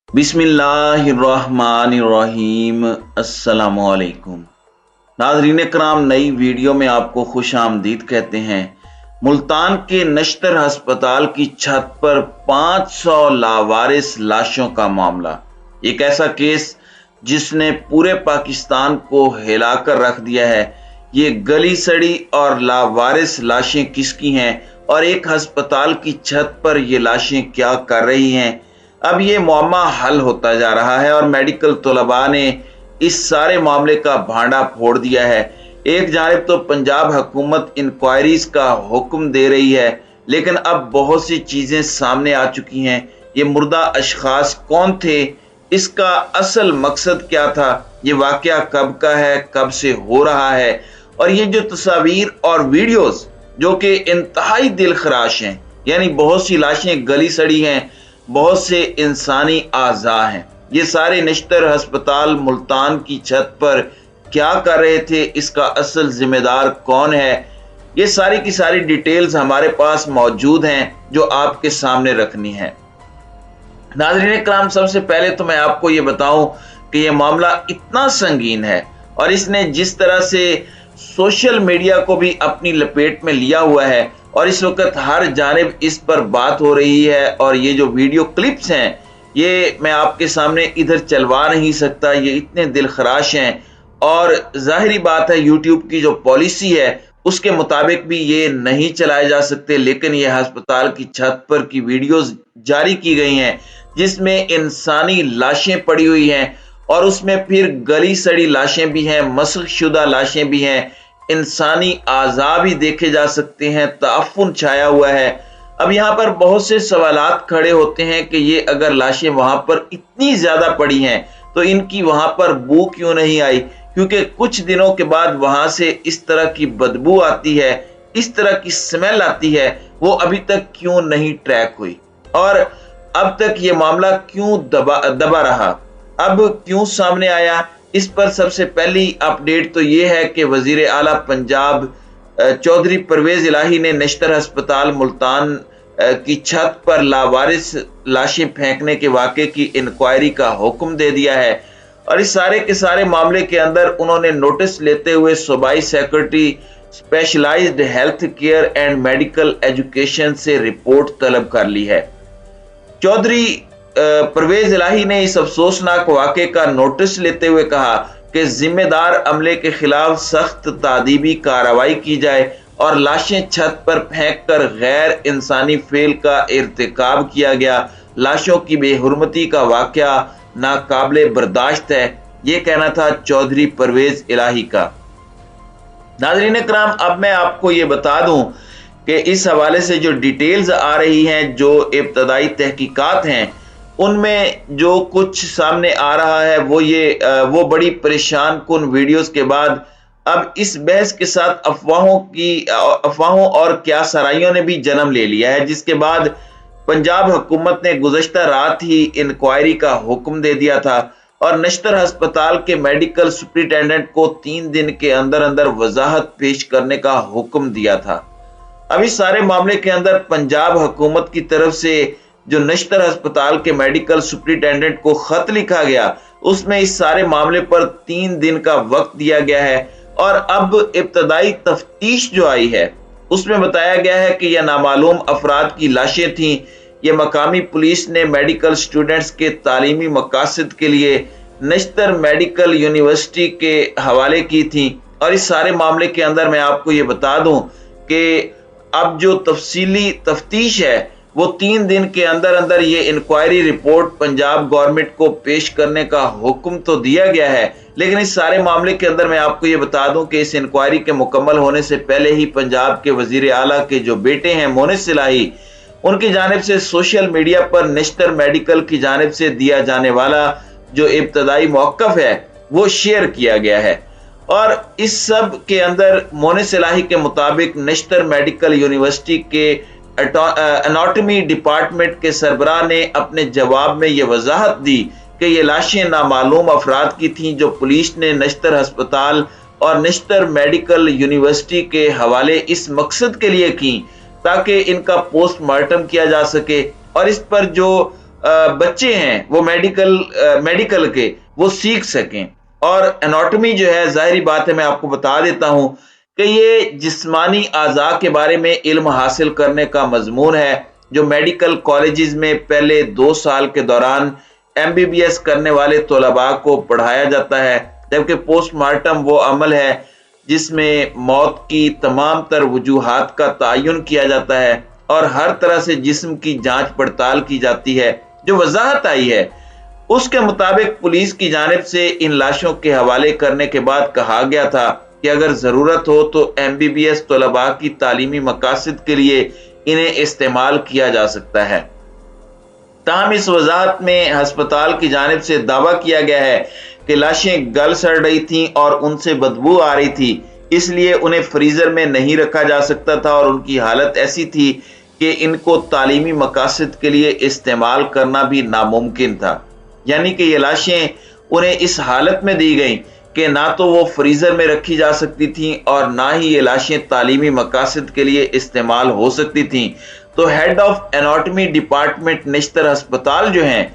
बिस्मिल्लाहिर्रहमानिर्रहीम। अस्सलामुअलैकुम नाज़रीन कराम, नई वीडियो में आपको खुश आमदीद कहते हैं। मुल्तान के नश्तर हस्पताल की छत पर 500 लावारिस लाशों का मामला। एक ऐसा केस जिसने पूरे पाकिस्तान को हिलाकर रख दिया है। ये गली सड़ी और लावारिस लाशें किसकी हैं और एक हस्पताल की छत पर ये लाशें क्या कर रही हैं। अब ये मामला हल होता जा रहा है और मेडिकल तलबा ने इस सारे मामले का भांडा फोड़ दिया है। एक जानिब तो पंजाब हुकूमत इंक्वायरीज का हुक्म दे रही है, लेकिन अब बहुत सी चीजें सामने आ चुकी हैं। ये मुर्दा अशखास कौन थे, इसका असल मकसद क्या था, ये वाकया कब का है, कब से हो रहा है, और ये जो तस्वीर और वीडियोस जो कि इंतहाई दिलखराश हैं, यानी बहुत सी लाशें गली सड़ी हैं, बहुत से इंसानी आज़ा हैं। ये सारे नश्तर हस्पताल मुल्तान की छत पर क्या कर रहे थे, इसका असल जिम्मेदार कौन है, ये सारी की सारी डिटेल्स हमारे पास मौजूद हैं जो आपके सामने रखनी है। नाज़रीन कराम, सबसे पहले तो मैं आपको ये बताऊं कि ये मामला इतना संगीन है और इसने जिस तरह से सोशल मीडिया को भी अपनी लपेट में लिया हुआ है और इस वक्त हर जानिब इस पर बात हो रही है, और ये जो वीडियो क्लिप्स हैं ये मैं आपके सामने इधर चलवा नहीं सकता, ये इतने दिलखराश हैं। और जाहिरी बात है यूट्यूब की जो पॉलिसी है उसके मुताबिक भी ये नहीं चलाए जा सकते, लेकिन ये अस्पताल की छत पर की वीडियोस जारी की गई हैं जिसमें इंसानी लाशें पड़ी हुई हैं और उसमें फिर गली सड़ी लाशें भी हैं, मस्ख शुदा लाशें भी हैं, इंसानी आज़ा भी देखे जा सकते हैं, ताफुन छाया हुआ है। अब यहाँ पर बहुत से सवालात खड़े होते हैं कि ये अगर लाशें वहां पर इतनी ज्यादा पड़ी हैं तो इनकी वहां पर बू क्यों नहीं आई, क्योंकि कुछ दिनों के बाद वहां से इस तरह की बदबू आती है, इस तरह की स्मेल आती है, वो अभी तक क्यों नहीं ट्रैक हुई और अब तक ये मामला क्यों दबा रहा, अब क्यों सामने आया। इस पर सबसे पहली अपडेट तो ये है कि वजीर आला पंजाब चौधरी परवेज इलाही ने नश्तर अस्पताल मुल्तान की छत पर लावारिस लाशें फेंकने के वाक़े की इंक्वायरी का हुक्म दे दिया है। और इस सारे के सारे मामले के अंदर उन्होंने नोटिस लेते हुए सूबाई secretary specialised health care and medical education से रिपोर्ट तलब कर ली है। चौधरी परवेज इलाही ने इस अफसोसनाक वाक़े का नोटिस लेते हुए कहा कि जिम्मेदार अमले के खिलाफ सख्त तादीबी कार्रवाई की जाए और लाशें छत पर फेंक कर गैर इंसानी फेल का इर्तिकाब किया गया। लाशों की बेहुरमती का वाक़या नाकाबिले बर्दाश्त है, ये कहना था चौधरी परवेज इलाही का। नाज़रीन कराम, अब मैं आपको ये बता दूं कि इस हवाले से जो डिटेल्स आ रही हैं, जो इब्तदाई तहकीकात हैं, उनमें जो कुछ सामने आ रहा है वो बड़ी परेशान कुन वीडियोस के बाद अब इस बहस के साथ अफवाहों और क्या सराइयों ने भी जन्म ले लिया है, जिसके बाद पंजाब हुकूमत ने गुज़श्ता रात ही इंक्वायरी का हुक्म दे दिया था और नश्तर अस्पताल के मेडिकल सुपरिटेंडेंट को 3 दिन के अंदर अंदर वजाहत पेश करने का हुक्म दिया था। अब इस सारे मामले के अंदर पंजाब हुकूमत की तरफ से जो नश्तर अस्पताल के मेडिकल सुपरिटेंडेंट को खत लिखा गया, उसमें इस सारे मामले पर 3 दिन का वक्त दिया गया है और अब इब्तदाई तफ्तीश जो आई है उसमें बताया गया है कि यह नामालूम अफराद की लाशें थीं। यह मकामी पुलिस ने मेडिकल स्टूडेंट्स के तालीमी मकासद के लिए नश्तर मेडिकल यूनिवर्सिटी के हवाले की थी। और इस सारे मामले के अंदर मैं आपको ये बता दूं कि अब जो तफसीली तफ्तीश है वो 3 दिन के अंदर अंदर ये इंक्वायरी रिपोर्ट पंजाब गवर्नमेंट को पेश करने का हुक्म तो दिया गया है, लेकिन इस सारे मामले के अंदर मैं आपको ये बता दूं कि इस इंक्वायरी के मुकम्मल होने से पहले ही पंजाब के वजीर आला के जो बेटे हैं मोनिस इलाही, उनकी जानिब से सोशल मीडिया पर नश्तर मेडिकल की जानिब से दिया जाने वाला जो इब्तदाई मौक़िफ़ है वो शेयर किया गया है। और इस सब के अंदर मोनिस इलाही के मुताबिक नश्तर मेडिकल यूनिवर्सिटी के एनाटॉमी डिपार्टमेंट के सरबराह ने अपने जवाब में यह वजाहत दी कि ये लाशें नामालूम अफराद की थीं जो पुलिस ने नश्तर अस्पताल और नश्तर मेडिकल यूनिवर्सिटी के हवाले इस मकसद के लिए की ताकि इनका पोस्टमार्टम किया जा सके। और इस पर जो بچے ہیں وہ میڈیکل کے وہ سیکھ سکیں۔ اور اناٹمی جو ہے ظاہری بات ہے میں آپ کو بتا دیتا ہوں کہ یہ جسمانی اعضاء کے بارے میں علم حاصل کرنے کا مضمون ہے جو میڈیکل کالجز میں پہلے 2 سال کے دوران MBBS کرنے والے طلباء کو پڑھایا جاتا ہے، جبکہ پوسٹ مارٹم وہ عمل ہے جس میں موت کی تمام تر وجوہات کا تعین کیا جاتا ہے اور ہر طرح سے جسم کی جانچ پڑتال کی جاتی ہے۔ جو وضاحت آئی ہے اس کے مطابق پولیس کی جانب سے ان لاشوں کے حوالے کرنے کے بعد کہا گیا تھا کہ اگر ضرورت ہو تو MBBS طلباء کی تعلیمی مقاصد کے لیے انہیں استعمال کیا جا سکتا ہے۔ تاہم اس وضاحت میں ہسپتال کی جانب سے دعویٰ کیا گیا ہے کہ لاشیں گل سڑ رہی تھیں اور ان سے بدبو آ رہی تھی، اس لیے انہیں فریزر میں نہیں رکھا جا سکتا تھا اور ان کی حالت ایسی تھی کہ ان کو تعلیمی مقاصد کے لیے استعمال کرنا بھی ناممکن تھا۔ یعنی کہ یہ لاشیں انہیں اس حالت میں دی گئیں کہ نہ تو وہ فریزر میں رکھی جا سکتی تھیں اور نہ ہی یہ لاشیں تعلیمی مقاصد کے لیے استعمال ہو سکتی تھیں۔ تو ہیڈ آف اناٹمی ڈپارٹمنٹ نشتر ہسپتال جو ہیں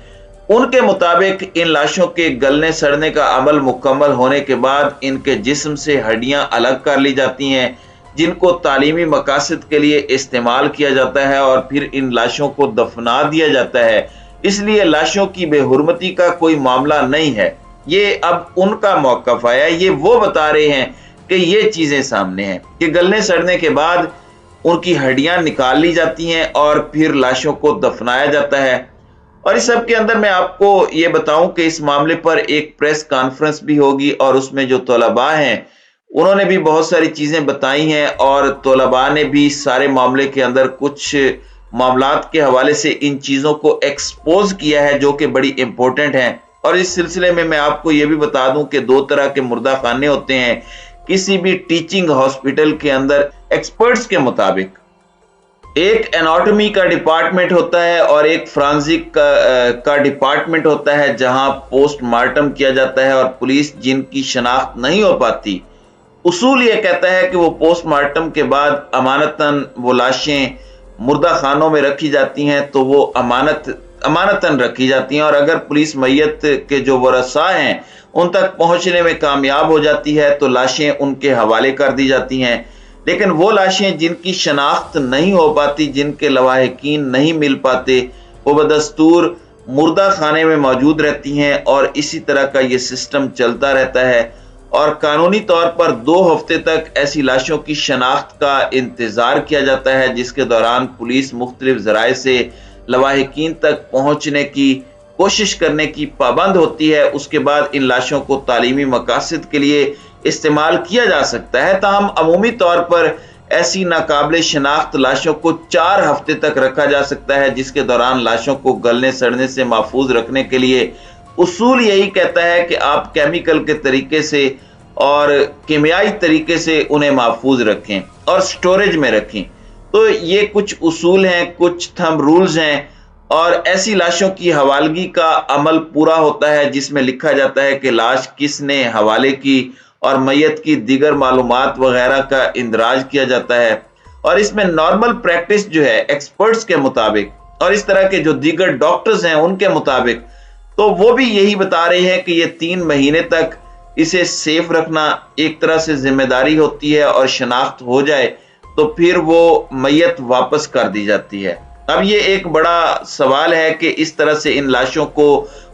ان کے مطابق ان لاشوں کے گلنے سڑنے کا عمل مکمل ہونے کے بعد ان کے جسم سے ہڈیاں الگ کر لی جاتی ہیں جن کو تعلیمی مقاصد کے لیے استعمال کیا جاتا ہے اور پھر ان لاشوں کو دفنا دیا جاتا ہے۔ اس لیے لاشوں کی بے حرمتی کا کوئی معاملہ نہیں ہے، یہ اب ان کا موقف آیا، یہ وہ بتا رہے ہیں کہ یہ چیزیں سامنے ہیں کہ گلنے سڑنے کے بعد ان کی ہڈیاں نکال لی جاتی ہیں اور پھر لاشوں کو دفنایا جاتا ہے۔ اور اس سب کے اندر میں آپ کو یہ بتاؤں کہ اس معاملے پر ایک پریس کانفرنس بھی ہوگی اور اس میں جو طلباء ہیں انہوں نے بھی بہت ساری چیزیں بتائی ہیں اور طلباء نے بھی سارے معاملے کے اندر کچھ معاملات کے حوالے سے ان چیزوں کو ایکسپوز کیا ہے جو کہ بڑی امپورٹنٹ ہیں۔ اور اس سلسلے میں آپ کو یہ بھی بتا دوں کہ 2 طرح کے مردہ خانے ہوتے ہیں کسی بھی ٹیچنگ ہاسپٹل کے اندر ایکسپرٹس کے مطابق۔ ایک اناٹمی کا ڈپارٹمنٹ ہوتا ہے اور ایک فرانزک کا ڈپارٹمنٹ ہوتا ہے جہاں پوسٹ مارٹم کیا جاتا ہے اور پولیس جن کی شناخت نہیں ہو پاتی، اصول یہ کہتا ہے کہ وہ پوسٹ مارٹم کے بعد امانتاً وہ لاشیں مردہ خانوں میں رکھی جاتی ہیں تو وہ امانتاً رکھی جاتی ہیں، اور اگر پولیس میت کے جو ورثاء ہیں ان تک پہنچنے میں کامیاب ہو جاتی ہے تو لاشیں ان کے حوالے کر دی جاتی ہیں۔ لیکن وہ لاشیں جن کی شناخت نہیں ہو پاتی، جن کے لواحقین نہیں مل پاتے، وہ بدستور مردہ خانے میں موجود رہتی ہیں اور اسی طرح کا یہ سسٹم چلتا رہتا ہے۔ اور قانونی طور پر 2 ہفتے تک ایسی لاشوں کی شناخت کا انتظار کیا جاتا ہے جس کے دوران پولیس مختلف ذرائع سے لواحقین تک پہنچنے کی کوشش کرنے کی پابند ہوتی ہے۔ اس کے بعد ان لاشوں کو تعلیمی مقاصد کے لیے استعمال کیا جا سکتا ہے، تاہم عمومی طور پر ایسی ناقابل شناخت لاشوں کو 4 ہفتے تک رکھا جا سکتا ہے، جس کے دوران لاشوں کو گلنے سڑنے سے محفوظ رکھنے کے لیے اصول یہی کہتا ہے کہ آپ کیمیکل کے طریقے سے اور کیمیائی طریقے سے انہیں محفوظ رکھیں اور سٹوریج میں رکھیں۔ تو یہ کچھ اصول ہیں، کچھ تھم رولز ہیں، اور ایسی لاشوں کی حوالگی کا عمل پورا ہوتا ہے جس میں لکھا جاتا ہے کہ لاش کس نے حوالے کی اور میت کی دیگر معلومات وغیرہ کا اندراج کیا جاتا ہے۔ اور اس میں نارمل پریکٹس جو ہے ایکسپرٹس کے مطابق اور اس طرح کے جو دیگر ڈاکٹرز ہیں ان کے مطابق، تو وہ بھی یہی بتا رہے ہیں کہ یہ 3 مہینے تک اسے سیف رکھنا ایک طرح سے ذمہ داری ہوتی ہے، اور شناخت ہو جائے تو پھر وہ میت واپس کر دی جاتی ہے۔ اب یہ ایک بڑا سوال ہے کہ اس طرح سے ان لاشوں کو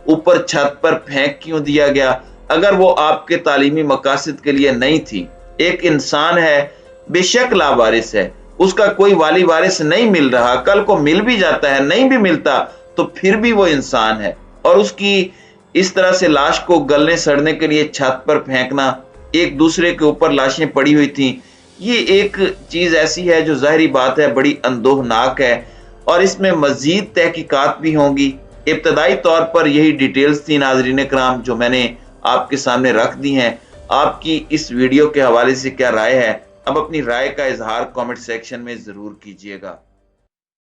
اوپر چھت پر پھینک کیوں دیا گیا اگر وہ آپ کے تعلیمی مقاصد کے لیے نہیں تھی۔ ایک انسان ہے، بے شک لاوارث ہے، اس کا کوئی والی وارث نہیں مل رہا، کل کو مل بھی جاتا ہے، نہیں بھی ملتا تو پھر بھی وہ انسان ہے، اور اس کی اس طرح سے لاش کو گلنے سڑنے کے لیے چھت پر پھینکنا، ایک دوسرے کے اوپر لاشیں پڑی ہوئی تھیں، یہ ایک چیز ایسی ہے جو ظاہری بات ہے بڑی اندوہناک ہے، اور اس میں مزید تحقیقات بھی ہوں گی۔ ابتدائی طور پر یہی ڈیٹیلز تھی ناظرین کرام جو میں نے آپ کے سامنے رکھ دی ہیں۔ آپ کی اس ویڈیو کے حوالے سے کیا رائے ہے؟ اب اپنی رائے کا اظہار کامنٹ سیکشن میں ضرور کیجیے گا۔